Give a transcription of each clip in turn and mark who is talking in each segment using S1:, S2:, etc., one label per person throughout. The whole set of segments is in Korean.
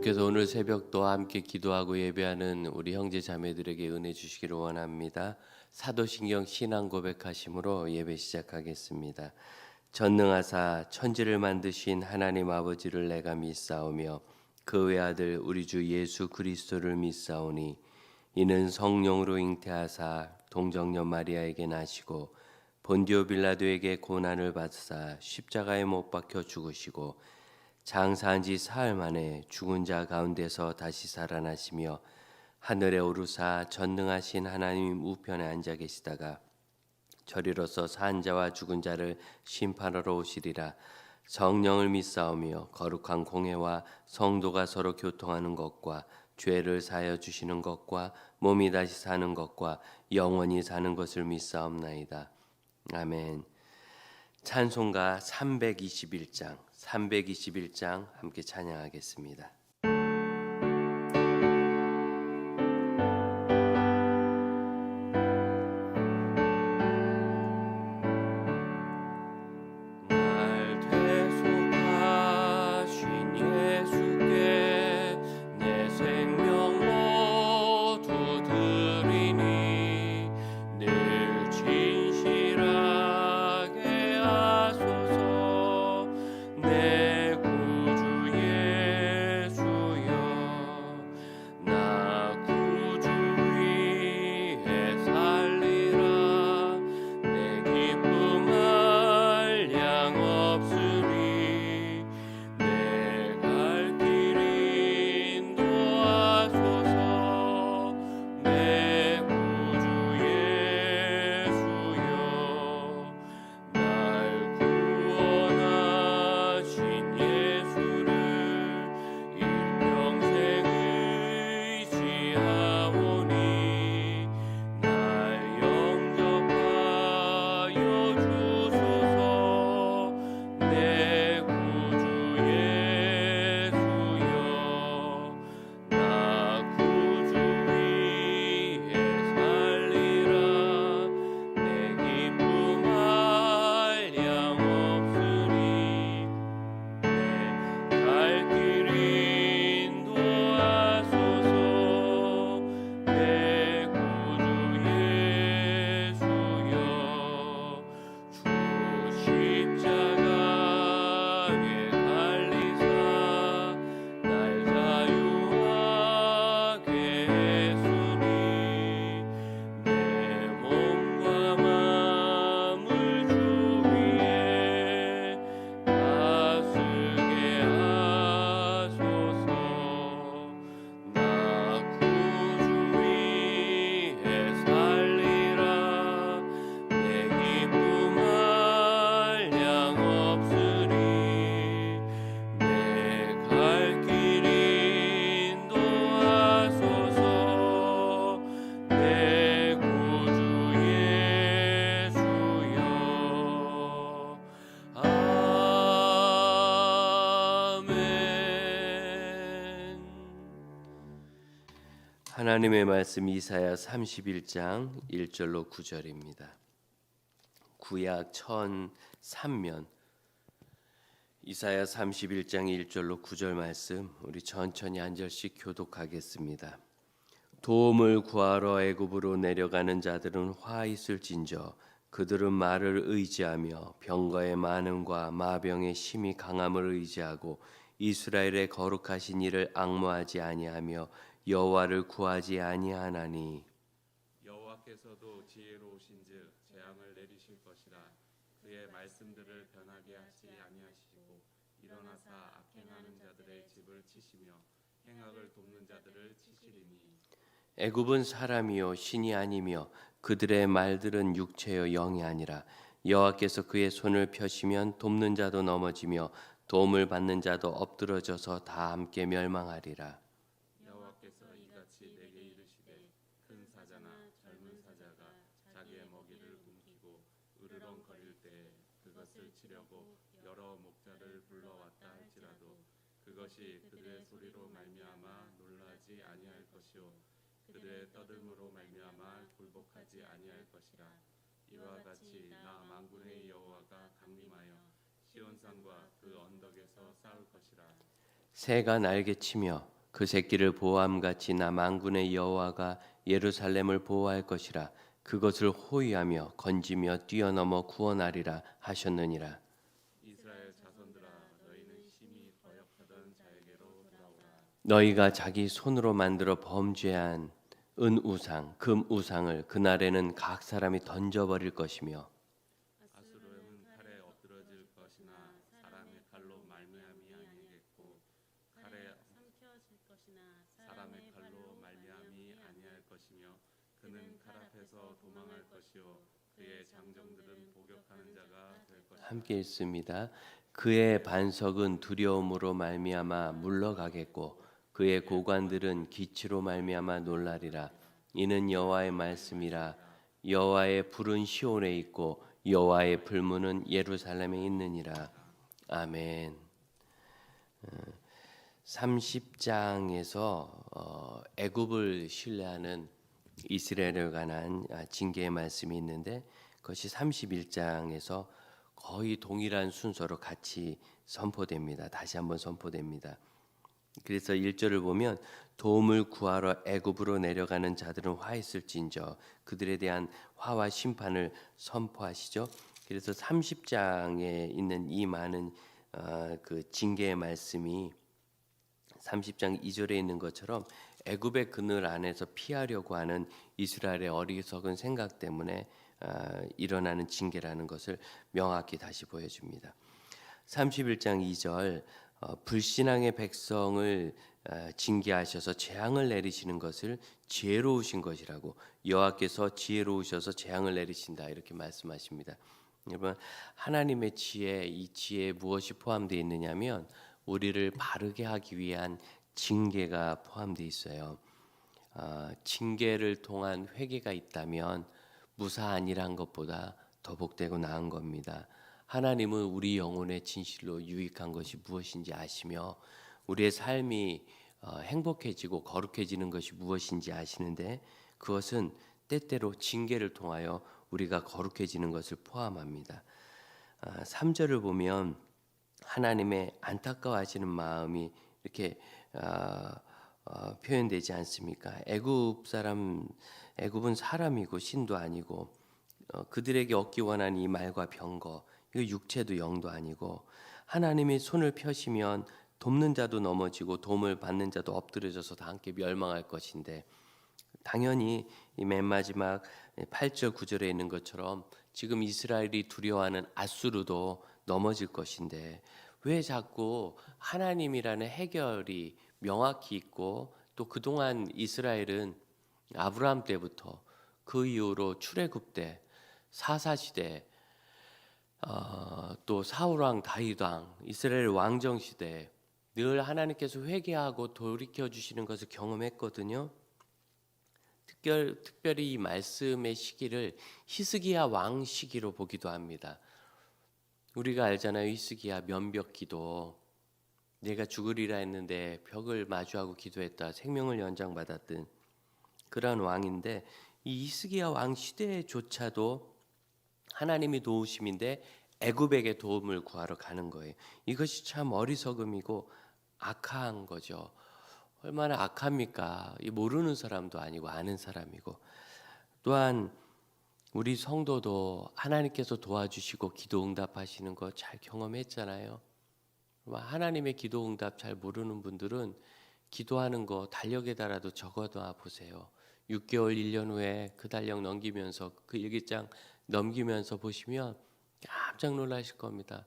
S1: 주께서 오늘 새벽도 함께 기도하고 예배하는 우리 형제 자매들에게 은혜 주시기를 원합니다. 사도신경 신앙 고백하심으로 예배 시작하겠습니다. 전능하사 천지를 만드신 하나님 아버지를 내가 믿사오며 그 외아들 우리 주 예수 그리스도를 믿사오니 이는 성령으로 잉태하사 동정녀 마리아에게 나시고 본디오 빌라도에게 고난을 받으사 십자가에 못 박혀 죽으시고 장사한 지 사흘 만에 죽은 자 가운데서 다시 살아나시며 하늘에 오르사 전능하신 하나님 우편에 앉아 계시다가 저리로서 산 자와 죽은 자를 심판하러 오시리라. 성령을 믿사오며 거룩한 공회와 성도가 서로 교통하는 것과 죄를 사하여 주시는 것과 몸이 다시 사는 것과 영원히 사는 것을 믿사옵나이다. 아멘. 찬송가 321장 함께 찬양하겠습니다. 날 대속하신 예수께 내 생명 모두 드리니 늘 진실하게 하소서. 내 구주 예수여, 나 구주 위에 살리라. 내 기쁨 한량 없으리. 내 갈 길 인도하소서. 내 구주 예수여, 날 구원하신 예수를 일평생 의지하오니 날 영접하여 주소서. 내 구주 예수여, 나 구주 위에 살리라. 내 기쁨 한량 없으니 내 갈 길 인도하소서. 내 구주 예수여, 주 십자가에 달리사 날 자유하게 했으니 내 몸과 마음을 주 위에 다스게 하소서. 나 구주 위에 살리라. 내 기쁨 한량 없으니 내 갈 길 인도하소서. 내 구주 예수여. 아멘. 하나님의 말씀 이사야 31장 1절로 9절입니다. 구약 1003면 이사야 31장 1절로 9절 말씀 우리 천천히 한 절씩 교독하겠습니다. 도움을 구하러 애굽으로 내려가는 자들은 화 있을진저 그들은 말을 의지하며 병거의 많음과 마병의 심히 강함을 의지하고 이스라엘의 거룩하신 이를 앙모하지 아니하며 여호와를 구하지 아니하나니
S2: 여호와께서도 지혜로우신즉 재앙을 내리실 것이라. 그의 말씀들을 변하게 하지 아니하시고 일어나사 악행하는 자들의 집을 치시며 행악을 돕는 자들을 치시리니.
S1: 애굽은 사람이요 신이 아니며 그들의 말들은 육체요 영이 아니라 여호와께서 그의 손을 펴시면 돕는 자도 넘어지며 도움을 받는 자도 엎드러져서 다 함께 멸망하리라.
S2: 여호와께서 이같이 내게 이르시되 큰 사자나 젊은 사자가 자기의 먹이를 움키고 으르렁거릴 때에 그것을 치려고 여러 목자를 불러왔다 할지라도 그것이 그들의 소리로 말미암아 놀라지 아니할 것이요 그들의 떠들므로 말미암아 굴복하지 아니할 것이라. 이와 같이 나 만군의 여호와가 강림하여 시온산과 그 언덕에서 싸울 것이라.
S1: 새가 날개치며 그 새끼를 보호함같이 나 만군의 여호와가 예루살렘을 보호할 것이라. 그것을 호위하며 건지며 뛰어넘어 구원하리라 하셨느니라.
S2: 이스라엘 자손들아 너희는 심히 거역하던 자에게로 돌아오라.
S1: 너희가 자기 손으로 만들어 범죄한 은 우상, 금 우상을 그날에는 각 사람이 던져버릴 것이며
S2: 아수르는 칼에 엎드러질 것이나 사람의 칼로 말미암이 아니겠고 칼에
S3: 삼켜질 것이나
S2: 사람의 칼로 말미암이 아니할 것이며 그는 칼 앞에서 도망할 것이요 그의 장정들은 복역하는 자가 될 것이다.
S1: 함께 읽습니다. 그의 반석은 두려움으로 말미암아 물러가겠고 그의 고관들은 기치로 말미암아 놀라리라. 이는 여호와의 말씀이라. 여호와의 불은 시온에 있고 여호와의 불문은 예루살렘에 있느니라. 아멘. 30장에서 애굽을 신뢰하는 이스라엘에 관한 징계의 말씀이 있는데 그것이 31장에서 거의 동일한 순서로 같이 선포됩니다. 다시 한번 선포됩니다. 그래서 1절을 보면 도움을 구하러 애굽으로 내려가는 자들은 화했을진저 그들에 대한 화와 심판을 선포하시죠. 그래서 30장에 있는 이 많은 그 징계의 말씀이 30장 2절에 있는 것처럼 애굽의 그늘 안에서 피하려고 하는 이스라엘의 어리석은 생각 때문에 일어나는 징계라는 것을 명확히 다시 보여줍니다. 31장 2절 불신앙의 백성을 징계하셔서 재앙을 내리시는 것을 지혜로우신 것이라고 여호와께서 지혜로우셔서 재앙을 내리신다 이렇게 말씀하십니다. 여러분 하나님의 지혜 이 지혜에 무엇이 포함되어 있느냐면 우리를 바르게 하기 위한 징계가 포함되어 있어요. 징계를 통한 회개가 있다면 무사안이란 것보다 더 복되고 나은 겁니다. 하나님은 우리 영혼의 진실로 유익한 것이 무엇인지 아시며 우리의 삶이 행복해지고 거룩해지는 것이 무엇인지 아시는데 그것은 때때로 징계를 통하여 우리가 거룩해지는 것을 포함합니다. 3절을 보면 하나님의 안타까워하시는 마음이 이렇게 표현되지 않습니까? 애굽은 사람이고 신도 아니고 그들에게 얻기 원한 이 말과 병거 이거 육체도 영도 아니고 하나님이 손을 펴시면 돕는 자도 넘어지고 도움을 받는 자도 엎드려져서 다 함께 멸망할 것인데 당연히 이 맨 마지막 8절 9절에 있는 것처럼 지금 이스라엘이 두려워하는 아수르도 넘어질 것인데 왜 자꾸 하나님이라는 해결이 명확히 있고 또 그동안 이스라엘은 아브라함 때부터 그 이후로 출애굽 때 사사시대 또 사울왕 다윗왕 이스라엘 왕정 시대 늘 하나님께서 회개하고 돌이켜 주시는 것을 경험했거든요. 특별히 이 말씀의 시기를 히스기야 왕 시기로 보기도 합니다. 우리가 알잖아요. 히스기야 면벽기도 내가 죽으리라 했는데 벽을 마주하고 기도했다. 생명을 연장받았던 그러한 왕인데 이 히스기야 왕 시대조차도 하나님이 도우심인데 애굽에게 도움을 구하러 가는 거예요. 이것이 참 어리석음이고 악한 거죠. 얼마나 악합니까? 모르는 사람도 아니고 아는 사람이고 또한 우리 성도도 하나님께서 도와주시고 기도 응답하시는 거 잘 경험했잖아요. 하나님의 기도 응답 잘 모르는 분들은 기도하는 거 달력에 달아도 적어놔 보세요. 6개월 1년 후에 그 달력 넘기면서 그 일기장 넘기면서 보시면 깜짝 놀라실 겁니다.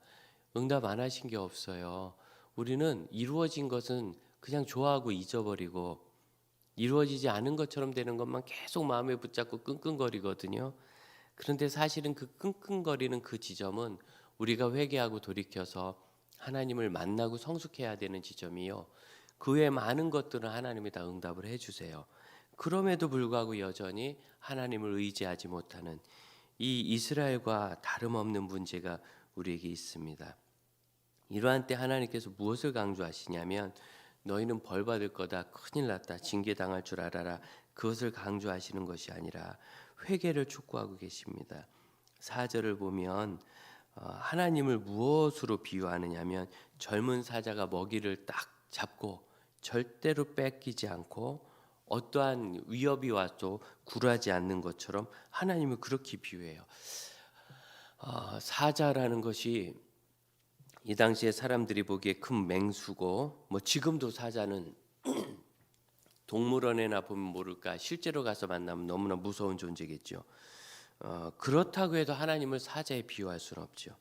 S1: 응답 안 하신 게 없어요. 우리는 이루어진 것은 그냥 좋아하고 잊어버리고 이루어지지 않은 것처럼 되는 것만 계속 마음에 붙잡고 끙끙거리거든요. 그런데 사실은 그 끙끙거리는 그 지점은 우리가 회개하고 돌이켜서 하나님을 만나고 성숙해야 되는 지점이요. 그 외 많은 것들은 하나님이 다 응답을 해주세요. 그럼에도 불구하고 여전히 하나님을 의지하지 못하는 이 이스라엘과 다름없는 문제가 우리에게 있습니다. 이러한 때 하나님께서 무엇을 강조하시냐면 너희는 벌 받을 거다, 큰일 났다, 징계당할 줄 알아라. 그것을 강조하시는 것이 아니라 회개를 촉구하고 계십니다. 4절을 보면 하나님을 무엇으로 비유하느냐면 젊은 사자가 먹이를 딱 잡고 절대로 뺏기지 않고 어떠한 위협이 와도 굴하지 않는 것처럼 하나님은 그렇게 비유해요. 사자라는 것이 이 당시에 사람들이 보기에 큰 맹수고, 뭐 지금도 사자는 동물원에나 보면 모를까 실제로 가서 만나면 너무나 무서운 존재겠죠. 그렇다고 해도 하나님을 사자에 비유할 수는 없죠.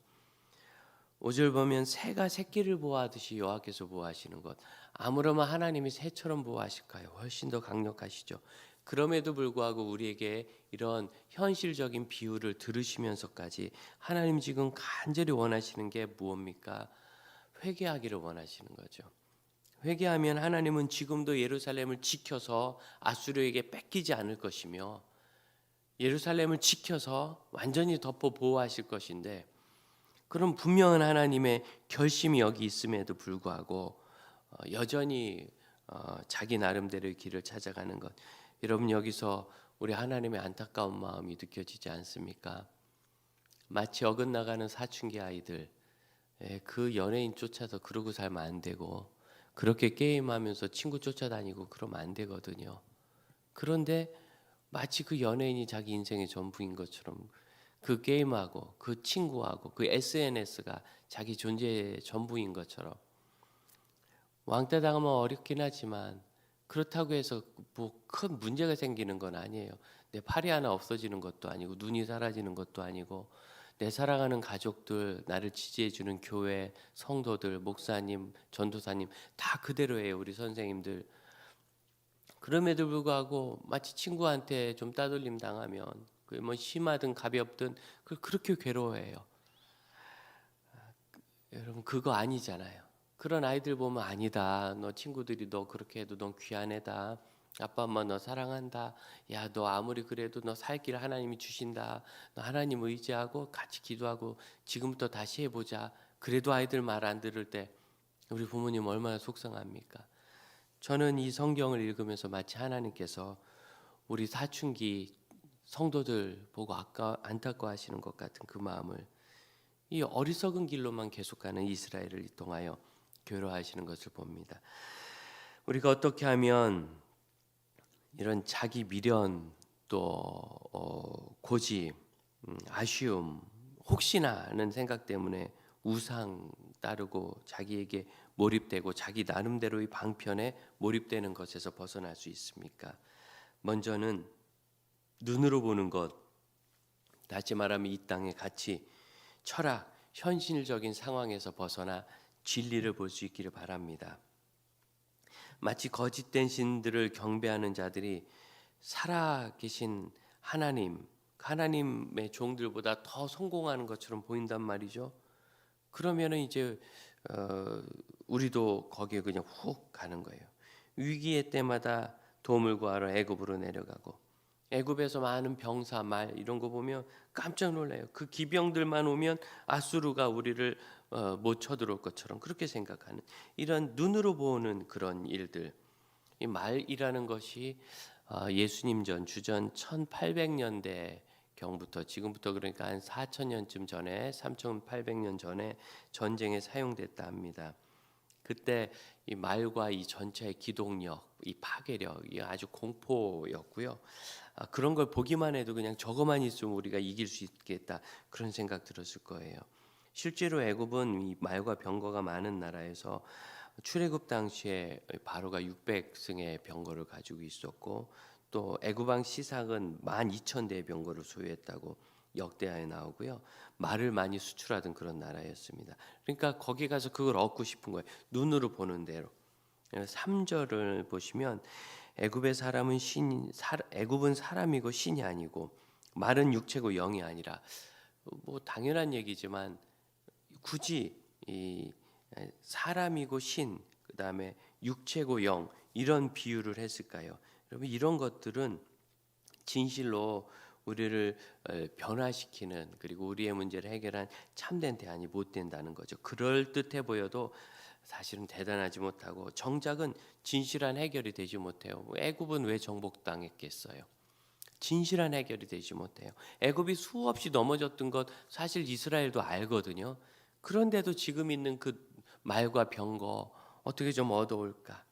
S1: 5절 보면 새가 새끼를 보호하듯이 여호와께서 보호하시는 것, 아무러면 하나님이 새처럼 보호하실까요? 훨씬 더 강력하시죠. 그럼에도 불구하고 우리에게 이런 현실적인 비유를 들으시면서까지 하나님 지금 간절히 원하시는 게 무엇입니까? 회개하기를 원하시는 거죠. 회개하면 하나님은 지금도 예루살렘을 지켜서 아수르에게 뺏기지 않을 것이며, 예루살렘을 지켜서 완전히 덮어 보호하실 것인데, 그런 분명한 하나님의 결심이 여기 있음에도 불구하고 여전히 자기 나름대로의 길을 찾아가는 것, 여러분 여기서 우리 하나님의 안타까운 마음이 느껴지지 않습니까? 마치 어긋나가는 사춘기 아이들, 그 연예인 쫓아서 그러고 살면 안 되고, 그렇게 게임하면서 친구 쫓아다니고 그러면 안 되거든요. 그런데 마치 그 연예인이 자기 인생의 전부인 것처럼 그 게임하고 그 친구하고 그 SNS가 자기 존재의 전부인 것처럼, 왕따 당하면 어렵긴 하지만 그렇다고 해서 뭐 큰 문제가 생기는 건 아니에요. 내 팔이 하나 없어지는 것도 아니고 눈이 사라지는 것도 아니고, 내 사랑하는 가족들, 나를 지지해주는 교회, 성도들, 목사님, 전도사님 다 그대로예요. 우리 선생님들. 그럼에도 불구하고 마치 친구한테 좀 따돌림 당하면 뭐 심하든 가볍든 그렇게 괴로워해요. 여러분 그거 아니잖아요. 그런 아이들 보면 아니다. 너 친구들이 너 그렇게 해도 넌 귀한 애다. 아빠 엄마 너 사랑한다. 야 너 아무리 그래도 너 살 길 하나님이 주신다. 너 하나님 의지하고 같이 기도하고 지금부터 다시 해보자. 그래도 아이들 말 안 들을 때 우리 부모님 얼마나 속상합니까? 저는 이 성경을 읽으면서 마치 하나님께서 우리 사춘기 성도들 보고 안타까워하시는 것 같은 그 마음을, 이 어리석은 길로만 계속가는 이스라엘을 통하여 괴로워하시는 것을 봅니다. 우리가 어떻게 하면 이런 자기 미련, 또 고집, 아쉬움, 혹시나 하는 생각 때문에 우상 따르고 자기에게 몰입되고 자기 나름대로의 방편에 몰입되는 것에서 벗어날 수 있습니까? 먼저는 눈으로 보는 것, 다시 말하면 이 땅의 가치, 철학, 현실적인 상황에서 벗어나 진리를 볼 수 있기를 바랍니다. 마치 거짓된 신들을 경배하는 자들이 살아계신 하나님의 종들보다 더 성공하는 것처럼 보인단 말이죠. 그러면은 이제 우리도 거기에 그냥 훅 가는 거예요. 위기의 때마다 도움을 구하러 애굽으로 내려가고, 애굽에서 많은 병사, 말 이런 거 보면 깜짝 놀라요. 그 기병들만 오면 아수르가 우리를 못 쳐들어올 것처럼 그렇게 생각하는, 이런 눈으로 보는 그런 일들. 이 말이라는 것이 예수님 전 주전 1800년대 경부터 지금부터 그러니까 한 4000년쯤 전에 3800년 전에 전쟁에 사용됐다 합니다. 그때 이 말과 이 전체의 기동력, 이 파괴력이 아주 공포였고요. 그런 걸 보기만 해도 그냥 저거만 있으면 우리가 이길 수 있겠다, 그런 생각 들었을 거예요. 실제로 애굽은 이 말과 병거가 많은 나라에서 출애굽 당시에 바로가 600승의 병거를 가지고 있었고, 또 애굽 왕 시삭은 12,000대의 병거를 소유했다고 역대하에 나오고요. 말을 많이 수출하던 그런 나라였습니다. 그러니까 거기 가서 그걸 얻고 싶은 거예요. 눈으로 보는 대로. 3절을 보시면 애굽은 사람이고 신이 아니고, 말은 육체고 영이 아니라, 뭐 당연한 얘기지만 굳이 이 사람이고 신, 그다음에 육체고 영, 이런 비유를 했을까요? 여러분 이런 것들은 진실로 우리를 변화시키는, 그리고 우리의 문제를 해결한 참된 대안이 못 된다는 거죠. 그럴듯해 보여도 사실은 대단하지 못하고 정작은 진실한 해결이 되지 못해요. 애굽은 왜 정복당했겠어요? 진실한 해결이 되지 못해요. 애굽이 수없이 넘어졌던 것 사실 이스라엘도 알거든요. 그런데도 지금 있는 그 말과 병거 어떻게 좀 얻어올까?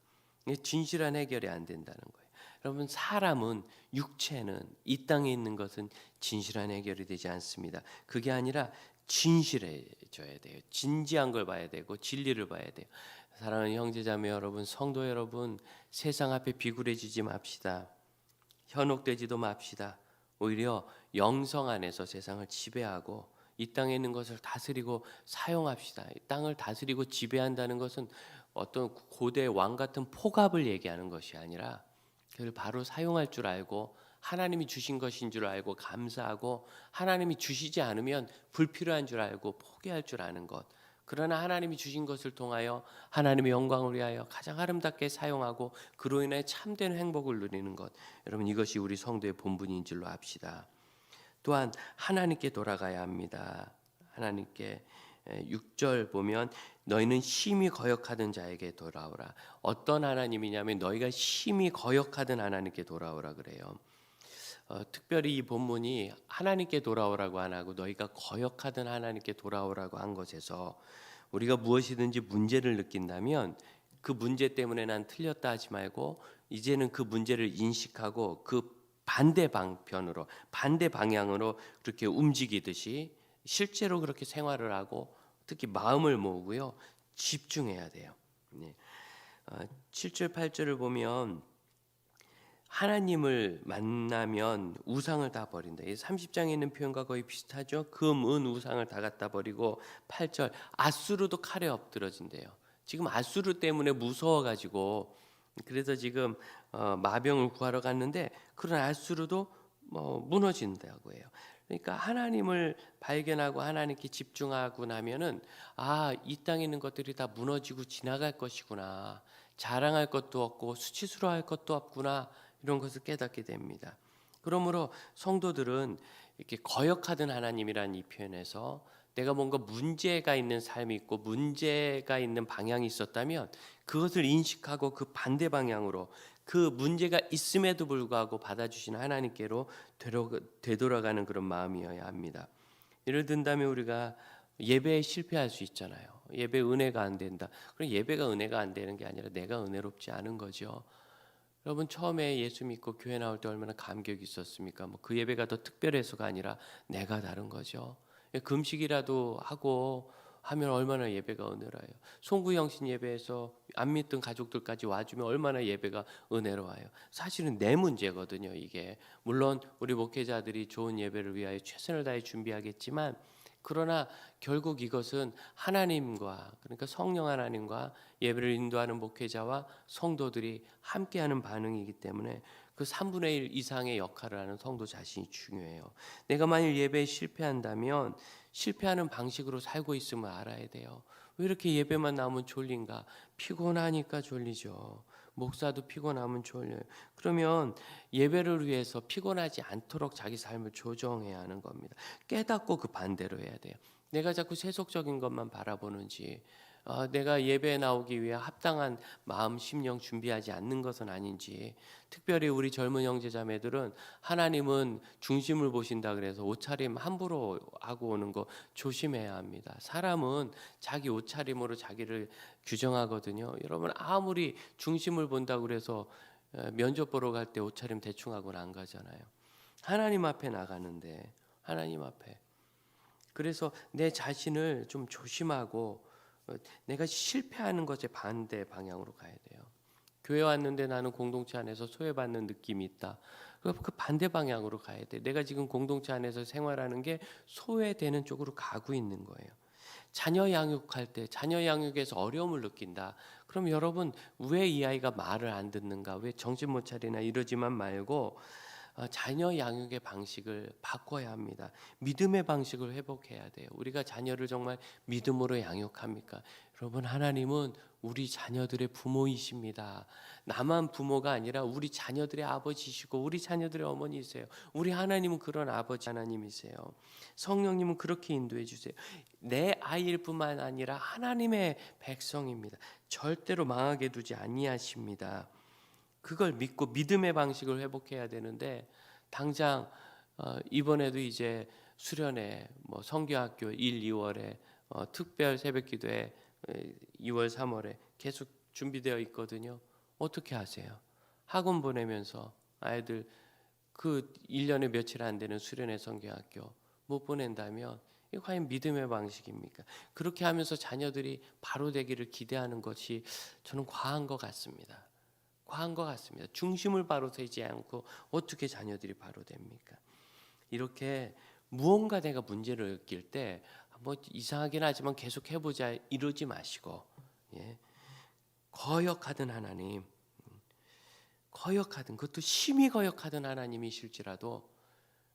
S1: 이게 진실한 해결이 안 된다는 거예요. 여러분, 사람은, 육체는, 이 땅에 있는 것은 진실한 해결이 되지 않습니다. 그게 아니라 진실해져야 돼요. 진지한 걸 봐야 되고 진리를 봐야 돼요. 사랑하는 형제자매 여러분, 성도 여러분, 세상 앞에 비굴해지지 맙시다. 현혹되지도 맙시다. 오히려 영성 안에서 세상을 지배하고 이 땅에 있는 것을 다스리고 사용합시다. 이 땅을 다스리고 지배한다는 것은 어떤 고대 왕 같은 폭압을 얘기하는 것이 아니라 그걸 바로 사용할 줄 알고 하나님이 주신 것인 줄 알고 감사하고 하나님이 주시지 않으면 불필요한 줄 알고 포기할 줄 아는 것. 그러나 하나님이 주신 것을 통하여 하나님의 영광을 위하여 가장 아름답게 사용하고 그로 인해 참된 행복을 누리는 것. 여러분, 이것이 우리 성도의 본분인 줄로 압시다. 또한 하나님께 돌아가야 합니다. 하나님께 6절 보면 너희는 심히 거역하던 자에게 돌아오라. 어떤 하나님이냐면 너희가 심히 거역하던 하나님께 돌아오라 그래요. 특별히 이 본문이 하나님께 돌아오라고 안 하고 너희가 거역하던 하나님께 돌아오라고 한 것에서 우리가 무엇이든지 문제를 느낀다면 그 문제 때문에 난 틀렸다 하지 말고 이제는 그 문제를 인식하고 그 반대 방편으로 반대 방향으로 그렇게 움직이듯이 실제로 그렇게 생활을 하고 특히 마음을 모으고요 집중해야 돼요. 7절 8절을 보면 하나님을 만나면 우상을 다 버린다. 30장에 있는 표현과 거의 비슷하죠. 금, 은, 우상을 다 갖다 버리고 8절 앗수르도 칼에 엎드러진대요. 지금 앗수르 때문에 무서워가지고 그래서 지금 마병을 구하러 갔는데 그런 앗수르도 무너진다고 해요. 그러니까 하나님을 발견하고 하나님께 집중하고 나면은 이 땅에 있는 것들이 다 무너지고 지나갈 것이구나. 자랑할 것도 없고 수치스러워할 것도 없구나. 이런 것을 깨닫게 됩니다. 그러므로 성도들은 이렇게 거역하던 하나님이라는 이 표현에서 내가 뭔가 문제가 있는 삶이 있고 문제가 있는 방향이 있었다면 그것을 인식하고 그 반대 방향으로 그 문제가 있음에도 불구하고 받아주신 하나님께로 되돌아가는 그런 마음이어야 합니다. 예를 든다면 우리가 예배에 실패할 수 있잖아요. 예배 은혜가 안 된다. 그럼 예배가 은혜가 안 되는 게 아니라 내가 은혜롭지 않은 거죠. 여러분 처음에 예수 믿고 교회 나올 때 얼마나 감격이 있었습니까? 그 예배가 더 특별해서가 아니라 내가 다른 거죠. 금식이라도 하고 하면 얼마나 예배가 은혜로워요. 송구영신 예배에서 안 믿던 가족들까지 와주면 얼마나 예배가 은혜로워요. 사실은 내 문제거든요. 이게 물론 우리 목회자들이 좋은 예배를 위하여 최선을 다해 준비하겠지만 그러나 결국 이것은 하나님과 그러니까 성령 하나님과 예배를 인도하는 목회자와 성도들이 함께하는 반응이기 때문에 그 3분의 1 이상의 역할을 하는 성도 자신이 중요해요. 내가 만일 예배에 실패한다면 실패하는 방식으로 살고 있음을 알아야 돼요. 왜 이렇게 예배만 나오면 졸린가? 피곤하니까 졸리죠. 목사도 피곤하면 졸려요. 그러면 예배를 위해서 피곤하지 않도록 자기 삶을 조정해야 하는 겁니다. 깨닫고 그 반대로 해야 돼요. 내가 자꾸 세속적인 것만 바라보는지 내가 예배에 나오기 위해 합당한 마음, 심령 준비하지 않는 것은 아닌지 특별히 우리 젊은 형제자매들은 하나님은 중심을 보신다 그래서 옷차림 함부로 하고 오는 거 조심해야 합니다. 사람은 자기 옷차림으로 자기를 규정하거든요. 여러분 아무리 중심을 본다고 그래서 면접 보러 갈 때 옷차림 대충 하고는 안 가잖아요. 하나님 앞에 나가는데 하나님 앞에 그래서 내 자신을 좀 조심하고 내가 실패하는 것에 반대 방향으로 가야 돼요. 교회 왔는데 나는 공동체 안에서 소외받는 느낌이 있다. 그 반대 방향으로 가야 돼. 내가 지금 공동체 안에서 생활하는 게 소외되는 쪽으로 가고 있는 거예요. 자녀 양육할 때 자녀 양육에서 어려움을 느낀다. 그럼 여러분 왜 이 아이가 말을 안 듣는가? 왜 정신 못 차리나 이러지만 말고 자녀 양육의 방식을 바꿔야 합니다. 믿음의 방식을 회복해야 돼요. 우리가 자녀를 정말 믿음으로 양육합니까? 여러분 하나님은 우리 자녀들의 부모이십니다. 나만 부모가 아니라 우리 자녀들의 아버지시고 우리 자녀들의 어머니이세요. 우리 하나님은 그런 아버지 하나님이세요. 성령님은 그렇게 인도해 주세요. 내 아이일 뿐만 아니라 하나님의 백성입니다. 절대로 망하게 두지 아니하십니다. 그걸 믿고 믿음의 방식을 회복해야 되는데 당장 이번에도 이제 수련회 성교학교 1, 2월에 특별 새벽기도회 2월, 3월에 계속 준비되어 있거든요. 어떻게 하세요? 학원 보내면서 아이들 그 1년에 며칠 안 되는 수련회 성경학교 못 보낸다면 이거 과연 믿음의 방식입니까? 그렇게 하면서 자녀들이 바로 되기를 기대하는 것이 저는 과한 것 같습니다. 과한 것 같습니다. 중심을 바로 세지 않고 어떻게 자녀들이 바로 됩니까? 이렇게 무언가 내가 문제를 느낄 때 뭐 이상하긴 하지만 계속 해보자 이러지 마시고, 예, 거역하던 하나님, 거역하든 그것도 심히 거역하던 하나님이실지라도,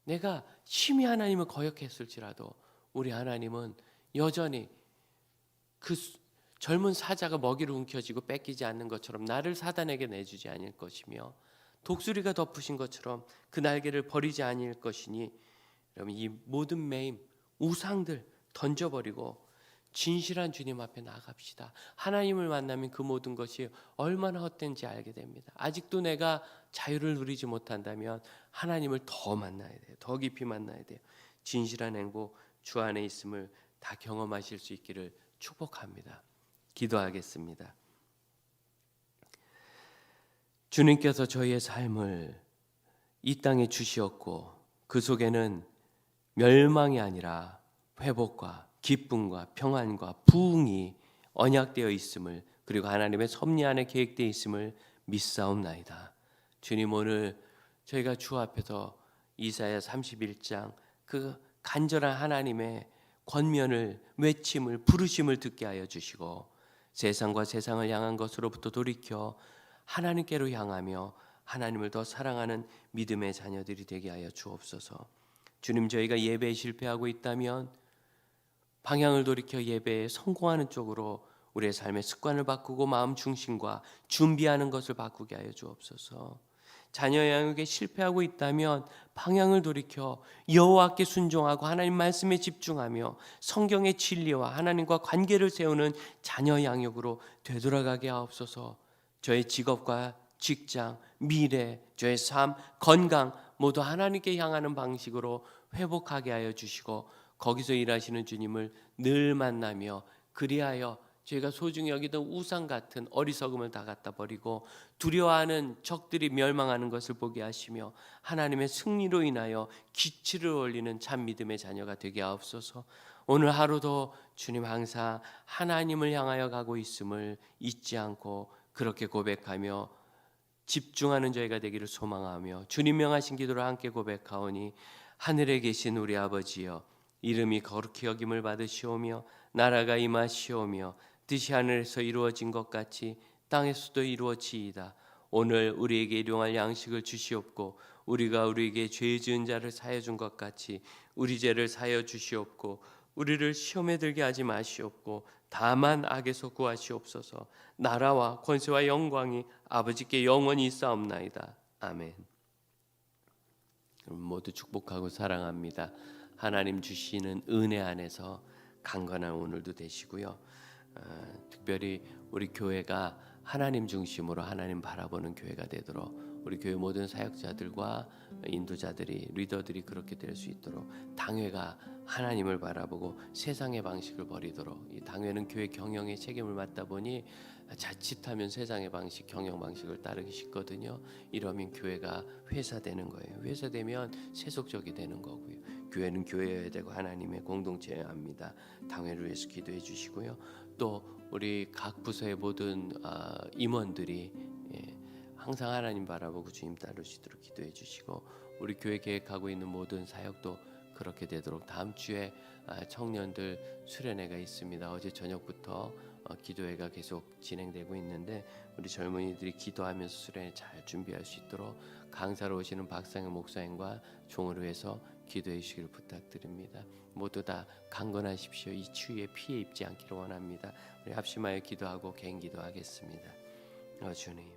S1: 내가 심히 하나님을 거역했을지라도 우리 하나님은 여전히 그 젊은 사자가 먹이를 움켜쥐고 뺏기지 않는 것처럼 나를 사단에게 내주지 않을 것이며, 독수리가 덮으신 것처럼 그 날개를 버리지 않을 것이니, 여러분 이 모든 매임 우상들 던져버리고 진실한 주님 앞에 나갑시다. 하나님을 만나면 그 모든 것이 얼마나 헛된지 알게 됩니다. 아직도 내가 자유를 누리지 못한다면 하나님을 더 만나야 돼요. 더 깊이 만나야 돼요. 진실한 행복, 주 안에 있음을 다 경험하실 수 있기를 축복합니다. 기도하겠습니다. 주님께서 저희의 삶을 이 땅에 주시었고 그 속에는 멸망이 아니라 회복과 기쁨과 평안과 부흥이 언약되어 있음을, 그리고 하나님의 섭리 안에 계획되어 있음을 믿사옵나이다. 주님, 오늘 저희가 주 앞에서 이사야 31장 그 간절한 하나님의 권면을, 외침을, 부르심을 듣게 하여 주시고 세상과 세상을 향한 것으로부터 돌이켜 하나님께로 향하며 하나님을 더 사랑하는 믿음의 자녀들이 되게 하여 주옵소서. 주님, 저희가 예배에 실패하고 있다면 방향을 돌이켜 예배에 성공하는 쪽으로 우리의 삶의 습관을 바꾸고 마음 중심과 준비하는 것을 바꾸게 하여 주옵소서. 자녀 양육에 실패하고 있다면 방향을 돌이켜 여호와께 순종하고 하나님 말씀에 집중하며 성경의 진리와 하나님과 관계를 세우는 자녀 양육으로 되돌아가게 하옵소서. 저의 직업과 직장, 미래, 저의 삶, 건강 모두 하나님께 향하는 방식으로 회복하게 하여 주시고 거기서 일하시는 주님을 늘 만나며, 그리하여 저희가 소중히 여기던 우상 같은 어리석음을 다 갖다 버리고 두려워하는 적들이 멸망하는 것을 보게 하시며 하나님의 승리로 인하여 기치를 올리는 참 믿음의 자녀가 되게 하옵소서. 오늘 하루도 주님 항상 하나님을 향하여 가고 있음을 잊지 않고 그렇게 고백하며 집중하는 저희가 되기를 소망하며, 주님 명하신 기도를 함께 고백하오니 하늘에 계신 우리 아버지여, 이름이 거룩히 여김을 받으시오며 나라가 임하시오며 뜻이 하늘에서 이루어진 것 같이 땅에서도 이루어지이다. 오늘 우리에게 일용할 양식을 주시옵고 우리가 우리에게 죄 지은 자를 사하여 준 것 같이 우리 죄를 사하여 주시옵고 우리를 시험에 들게 하지 마시옵고 다만 악에서 구하시옵소서. 나라와 권세와 영광이 아버지께 영원히 있사옵나이다. 아멘. 모두 축복하고 사랑합니다. 하나님 주시는 은혜 안에서 강건한 오늘도 되시고요. 특별히 우리 교회가 하나님 중심으로 하나님 바라보는 교회가 되도록 우리 교회 모든 사역자들과 인도자들이, 리더들이 그렇게 될 수 있도록 당회가 하나님을 바라보고 세상의 방식을 버리도록, 이 당회는 교회 경영의 책임을 맡다 보니 자칫하면 세상의 방식, 경영 방식을 따르기 쉽거든요. 이러면 교회가 회사 되는 거예요. 회사 되면 세속적이 되는 거고요. 교회는 교회여야 되고 하나님의 공동체여야 합니다. 당회를 위해서 기도해 주시고요. 또 우리 각 부서의 모든 임원들이 항상 하나님 바라보고 주님 따르시도록 기도해 주시고, 우리 교회 계획하고 있는 모든 사역도 그렇게 되도록, 다음 주에 청년들 수련회가 있습니다. 어제 저녁부터 기도회가 계속 진행되고 있는데 우리 젊은이들이 기도하면서 수련회 잘 준비할 수 있도록 강사로 오시는 박상현 목사님과 종을 위해서 기도해 주시기를 부탁드립니다. 모두 다 강건하십시오. 이 추위에 피해 입지 않기를 원합니다. 우리 합심하여 기도하고 개인 기도하겠습니다. 주님,